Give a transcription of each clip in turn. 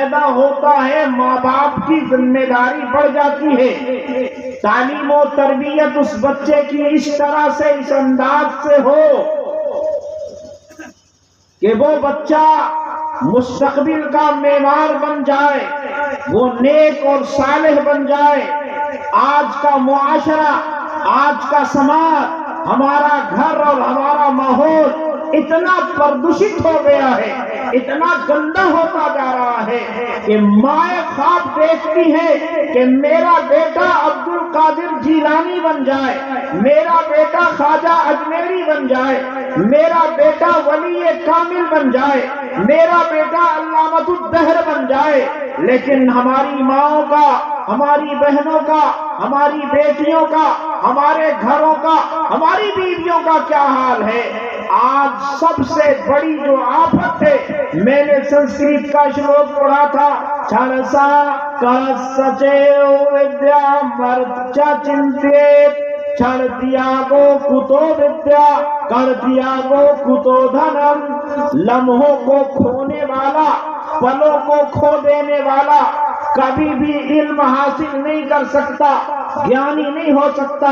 پیدا ہوتا ہے ماں باپ کی ذمہ داری بڑھ جاتی ہے. تعلیم و تربیت اس بچے کی اس طرح سے اس انداز سے ہو کہ وہ بچہ مستقبل کا معمار بن جائے، وہ نیک اور صالح بن جائے. آج کا معاشرہ، آج کا سماج، ہمارا گھر اور ہمارا ماحول اتنا پردوشت ہو گیا ہے، اتنا گندا ہوتا جا رہا ہے کہ مائیں خواب دیکھتی ہے کہ میرا بیٹا عبد القادر جیلانی بن جائے، میرا بیٹا خواجہ اجمیری بن جائے، میرا بیٹا ولی کامل بن جائے، میرا بیٹا علامۃ الدہر بن جائے. لیکن ہماری ماؤں کا، ہماری بہنوں کا، ہماری بیٹیوں کا، ہمارے گھروں کا، ہماری بیویوں کا کیا حال ہے؟ آج سب سے بڑی جو آفت ہے، میں نے سنسکرت کا شلوک پڑھا تھا، چھڑسا کر سچے ودیا مرچا چنتے چھڑ دیا گو کتو ودیا کر دیا گو کتو دھنم. لمحوں کو کھونے والا، پلوں کو کھو دینے والا کبھی بھی علم حاصل نہیں کر سکتا، گیانی نہیں ہو سکتا.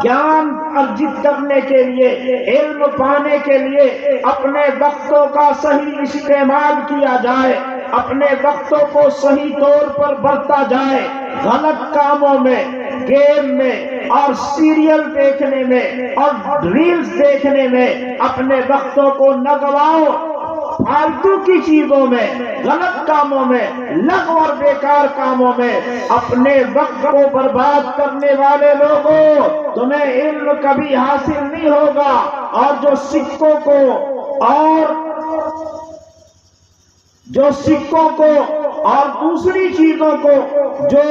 گیان ارجت کرنے کے لیے، علم پانے کے لیے اپنے وقتوں کا صحیح استعمال کیا جائے، اپنے وقتوں کو صحیح طور پر برتا جائے. غلط کاموں میں، گیم میں اور سیریل دیکھنے میں اور ریلز دیکھنے میں اپنے وقتوں کو نہ گواؤ. فالتو کی چیزوں میں، غلط کاموں میں، لغو اور بیکار کاموں میں اپنے وقت کو برباد کرنے والے لوگوں، تمہیں علم کبھی حاصل نہیں ہوگا. اور جو سکوں کو اور دوسری چیزوں کو، جو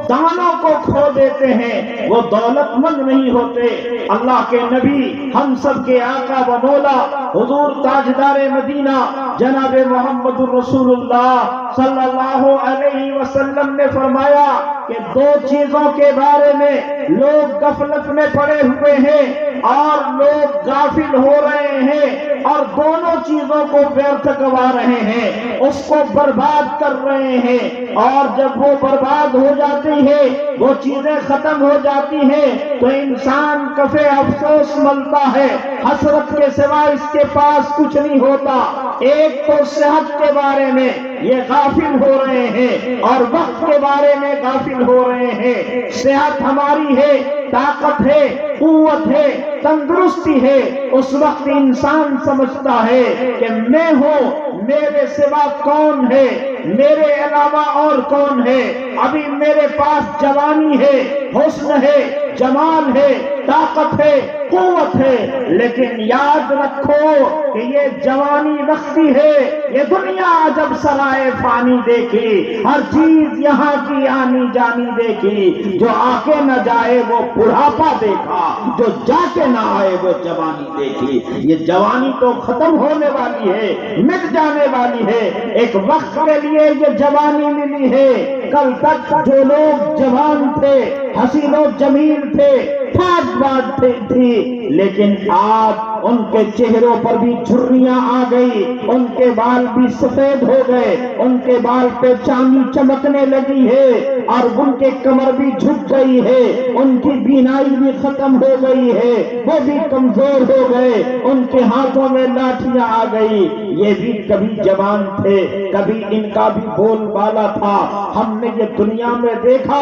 دانوں کو کھو دیتے ہیں، وہ دولت مند نہیں ہوتے. اللہ کے نبی، ہم سب کے آقا و مولا حضور تاجدار مدینہ جناب محمد الرسول اللہ صلی اللہ علیہ وسلم نے فرمایا کہ دو چیزوں کے بارے میں لوگ غفلت میں پڑے ہوئے ہیں اور لوگ غافل ہو رہے ہیں، اور دونوں چیزوں کو ویرتھ گوا رہے ہیں، اس کو برباد کر رہے ہیں. اور جب وہ برباد ہو جاتی ہے، وہ چیزیں ختم ہو جاتی ہیں، تو انسان کفے افسوس ملتا ہے، حسرت کے سوا اس کے پاس کچھ نہیں ہوتا. ایک تو صحت کے بارے میں یہ غافل ہو رہے ہیں اور وقت کے بارے میں غافل ہو رہے ہیں. صحت ہماری ہے، طاقت ہے، قوت ہے، تندرستی ہے. اس وقت انسان سمجھتا ہے کہ میں ہوں، میرے سوا کون ہے، میرے علاوہ اور کون ہے. ابھی میرے پاس جوانی ہے، حسن ہے، جمال ہے، طاقت ہے، قوت ہے، لیکن یاد رکھو کہ یہ جوانی وقتی ہے. یہ دنیا عجب سرائے فانی دیکھی، ہر چیز یہاں کی آنی جانی دیکھی. جو آ کے نہ جائے وہ بڑھاپا دیکھا، جو جا کے نہ آئے وہ جوانی دیکھی. یہ جوانی تو ختم ہونے والی ہے، مٹ جانے والی ہے. ایک وقت کے لیے یہ جوانی ملی ہے. کل تک جو لوگ جوان تھے، حسین و جمیل تھے، ٹھاٹ بات تھی، لیکن آج ان کے چہروں پر بھی جھریاں آ گئی، ان کے بال بھی سفید ہو گئے، ان کے بال پہ چاندی چمکنے لگی ہے، اور ان کے کمر بھی جھک گئی ہے، ان کی بینائی بھی ختم ہو گئی ہے، وہ بھی کمزور ہو گئے، ان کے ہاتھوں میں لاٹھیاں آ گئی. یہ بھی کبھی جوان تھے، کبھی ان کا بھی بول بالا تھا. ہم نے یہ دنیا میں دیکھا،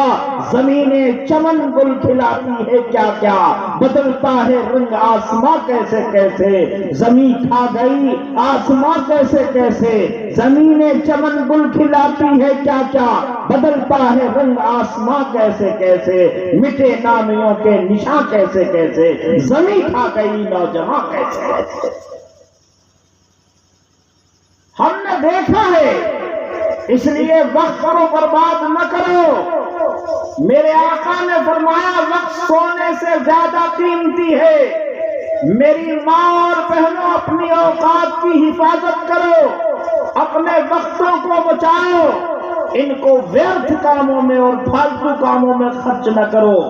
زمینیں چمن گل کھلاتی ہے، کیا کیا بدلتا ہے رنگ آسماں کیسے کیسے. زمین کھا گئی آسماں کیسے کیسے، زمینیں چمن گل کھلاتی ہے، کیا کیا بدلتا ہے رنگ آسماں کیسے کیسے. مٹے نامیوں کے نشاں کیسے کیسے، زمین کھا گئی نوجوان کیسے کیسے. ہم نے دیکھا ہے، اس لیے وقت کو برباد نہ کرو. میرے آقا نے فرمایا وقت سونے سے زیادہ قیمتی ہے. میری ماں اور بہنوں، اپنی اوقات کی حفاظت کرو، اپنے وقتوں کو بچاؤ، ان کو ویرتھ کاموں میں اور فالتو کاموں میں خرچ نہ کرو.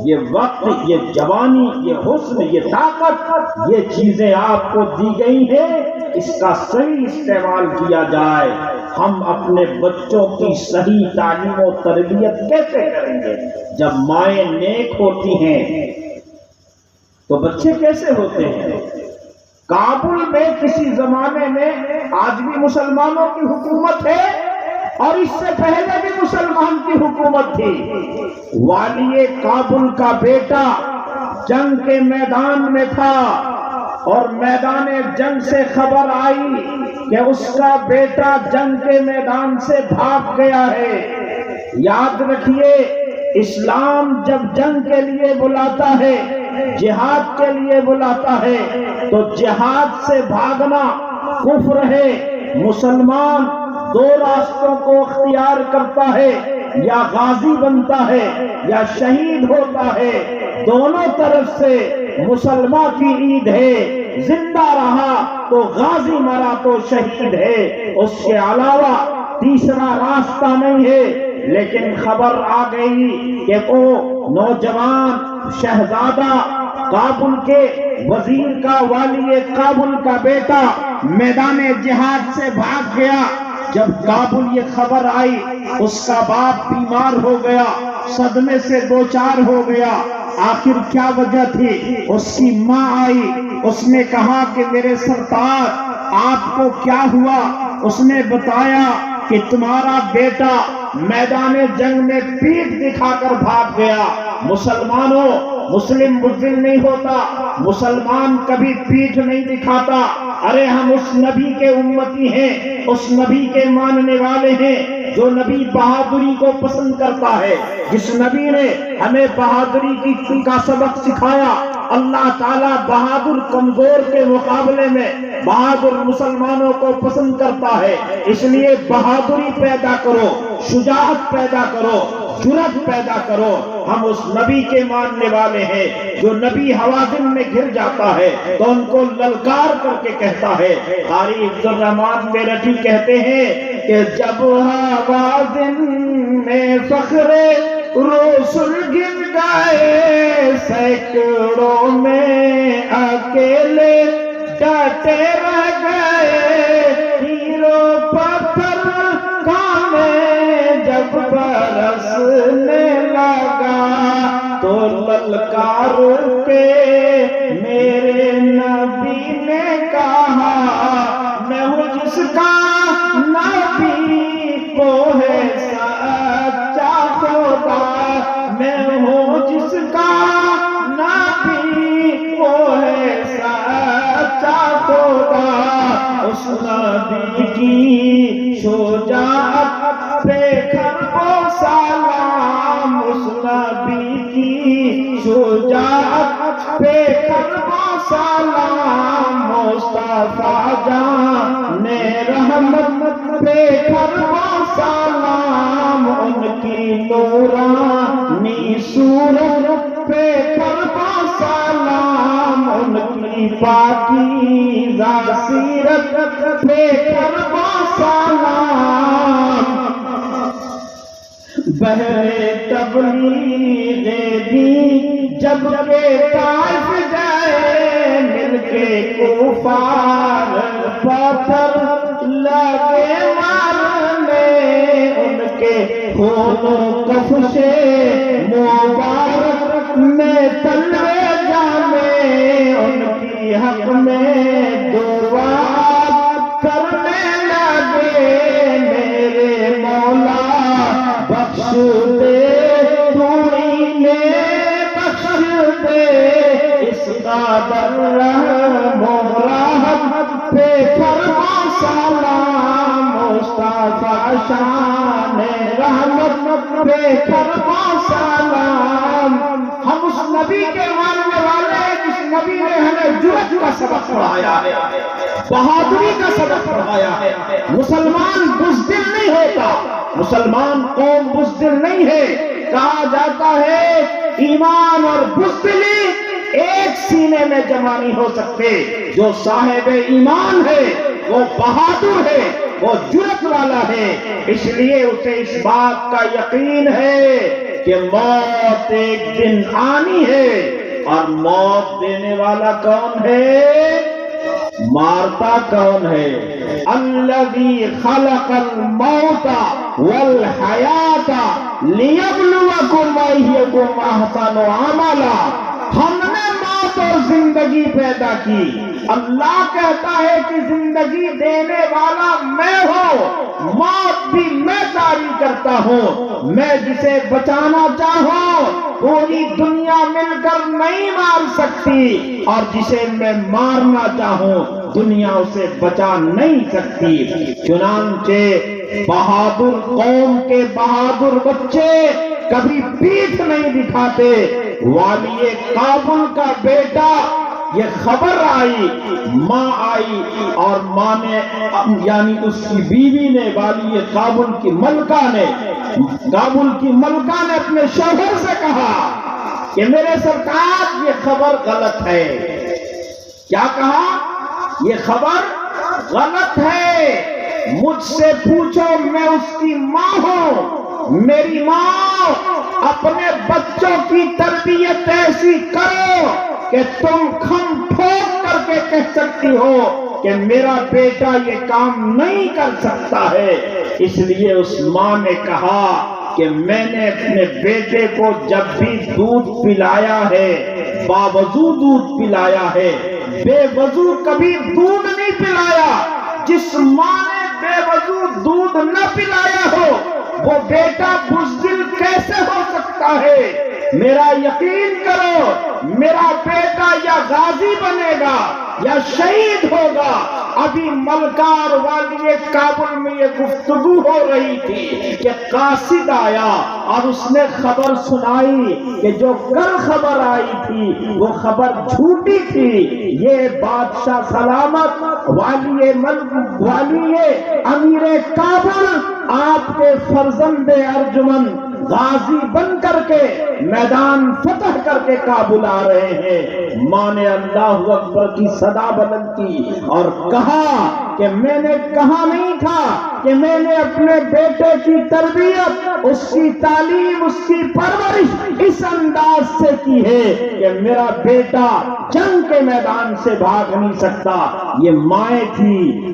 یہ وقت، یہ جوانی، یہ حسن، یہ طاقت، یہ چیزیں آپ کو دی گئی ہیں، اس کا صحیح استعمال کیا جائے. ہم اپنے بچوں کی صحیح تعلیم و تربیت کیسے کریں گے؟ جب مائیں نیک ہوتی ہیں تو بچے کیسے ہوتے ہیں؟ کابل میں کسی زمانے میں، آج بھی مسلمانوں کی حکومت ہے اور اس سے پہلے بھی مسلمان کی حکومت تھی، والی کابل کا بیٹا جنگ کے میدان میں تھا اور میدان جنگ سے خبر آئی کہ اس کا بیٹا جنگ کے میدان سے بھاگ گیا ہے۔ یاد رکھیے، اسلام جب جنگ کے لیے بلاتا ہے، جہاد کے لیے بلاتا ہے، تو جہاد سے بھاگنا کفر ہے۔ مسلمان دو راستوں کو اختیار کرتا ہے، یا غازی بنتا ہے یا شہید ہوتا ہے، دونوں طرف سے مسلمان کی عید ہے، زندہ رہا تو غازی، مرا تو شہید ہے، اس کے علاوہ تیسرا راستہ نہیں ہے۔ لیکن خبر آ گئی کہ وہ نوجوان شہزادہ کابل کے وزیر کا، والی کابل کا بیٹا میدان جہاد سے بھاگ گیا۔ جب کابل یہ خبر آئی، اس کا باپ بیمار ہو گیا، صدمے سے دوچار ہو گیا۔ آخر کیا وجہ تھی؟ اس کی ماں آئی، اس نے کہا کہ میرے سرتاج آپ کو کیا ہوا؟ اس نے بتایا کہ تمہارا بیٹا میدان جنگ میں پیٹھ دکھا کر بھاگ گیا۔ مسلمانوں، مسلم بزدل نہیں ہوتا، مسلمان کبھی پیٹھ نہیں دکھاتا۔ ارے ہم اس نبی کے امتی ہیں، اس نبی کے ماننے والے ہیں جو نبی بہادری کو پسند کرتا ہے، جس نبی نے ہمیں بہادری کا سبق سکھایا۔ اللہ تعالیٰ بہادر کمزور کے مقابلے میں بہادر مسلمانوں کو پسند کرتا ہے۔ اس لیے بہادری پیدا کرو، شجاعت پیدا کرو، جرأت پیدا کرو۔ ہم اس نبی کے ماننے والے ہیں جو نبی حوازن میں گر جاتا ہے تو ان کو للکار کر کے کہتا ہے۔ قاری عبدالرحمن میرٹھی کہتے ہیں کہ جب حوازن میں فخر رسول گر گئے، سینکڑوں میں اکیلے ڈٹے رہ گئے، ہیرو پتھر کامیں جب برسنے لگا تو للکار کے میرے نبی نے کہا، میں ہوں جس کا نبی کو ہے سچا خدا، میں ہوں جس کا نبی کو ہے سچا خدا۔ اس نبی کی شجاعت پہ کرو سلام، اس نبی کی شجاعت پہ کرو سلام، مصطفیٰ جان رحمت پہ کرو سلام، ان کی نورانی صورت پہ کرو سلام، ان کی پاکیزہ سیرت پہ کرو سلام۔ بہرے تبلیغ دی جب کہ طائف گئے، مل کے کفار پتھر لگے مارنے، ان کے خون کفش مبارک میں تلوے جانے، ان کی حق میں دعا کرنے لگے، میرے مولا بخش دے، توڑی بخش دے، اس قدر رحم و رحمت پہ فرما سلام، مصطفیٰ شان رحمت پہ فرما سلام۔ ہم اس نبی کے ماننے والے ہیں جس نبی نے ہمیں جرأت کا سبق پڑھایا ہے، بہادری کا سبق پڑھایا ہے۔ مسلمان بزدل نہیں ہوتا، مسلمان قوم بزدل نہیں ہے۔ کہا جاتا ہے ایمان اور بزدلی ایک سینے میں جمع نہیں ہو سکتے۔ جو صاحب ایمان ہے وہ بہادر ہے، وہ جرأت والا ہے، اس لیے اسے اس بات کا یقین ہے کہ موت ایک دن آنی ہے، اور موت دینے والا کون ہے؟ مارتا کون ہے؟ الذی خلق الموت والحیات لیبلوکم ایکم احسن عملا۔ ہم نے موت اور زندگی پیدا کی۔ اللہ کہتا ہے کہ زندگی دینے والا میں ہوں، موت بھی میں جاری کرتا ہوں۔ میں جسے بچانا چاہوں پوری دنیا مل کر نہیں مار سکتی، اور جسے میں مارنا چاہوں دنیا اسے بچا نہیں سکتی۔ چنانچہ بہادر قوم کے بہادر بچے کبھی پیٹھ نہیں دکھاتے۔ والی کابل کا بیٹا، یہ خبر آئی، ماں آئی اور ماں نے یعنی اس کی بیوی نے، والی کابل کی ملکہ نے، کابل کی ملکہ نے اپنے شوہر سے کہا کہ میرے سرکار یہ خبر غلط ہے۔ کیا کہا؟ یہ خبر غلط ہے، مجھ سے پوچھو، میں اس کی ماں ہوں۔ میری ماں، اپنے بچوں کی تربیت ایسی کرو کہ تم کھم پھونک کر کے کہہ سکتی ہو کہ میرا بیٹا یہ کام نہیں کر سکتا ہے۔ اس لیے اس ماں نے کہا کہ میں نے اپنے بیٹے کو جب بھی دودھ پلایا ہے باوضو دودھ پلایا ہے، بے وضو کبھی دودھ نہیں پلایا۔ جس ماں نے بے وضو دودھ نہ پلایا ہو وہ بیٹا بزدل کیسے ہو سکتا ہے؟ میرا یقین کرو، میرا بیٹا یا غازی بنے گا یا شہید ہوگا۔ ابھی ملکہ اور والی کابل میں یہ گفتگو ہو رہی تھی کہ قاصد آیا اور اس نے خبر سنائی کہ جو کل خبر آئی تھی وہ خبر جھوٹی تھی۔ یہ بادشاہ سلامت، والی امیر کابل آپ کے فرزند ارجمن غازی بن کر کے میدان فتح کر کے کابل آ رہے ہیں۔ ماں نے اللہ اکبر کی صدا بلند کی اور کہا کہ میں نے کہا نہیں تھا کہ میں نے اپنے بیٹے کی تربیت، اس کی تعلیم، اس کی پرورش اس انداز سے کی ہے کہ میرا بیٹا جنگ کے میدان سے بھاگ نہیں سکتا۔ یہ مائیں تھی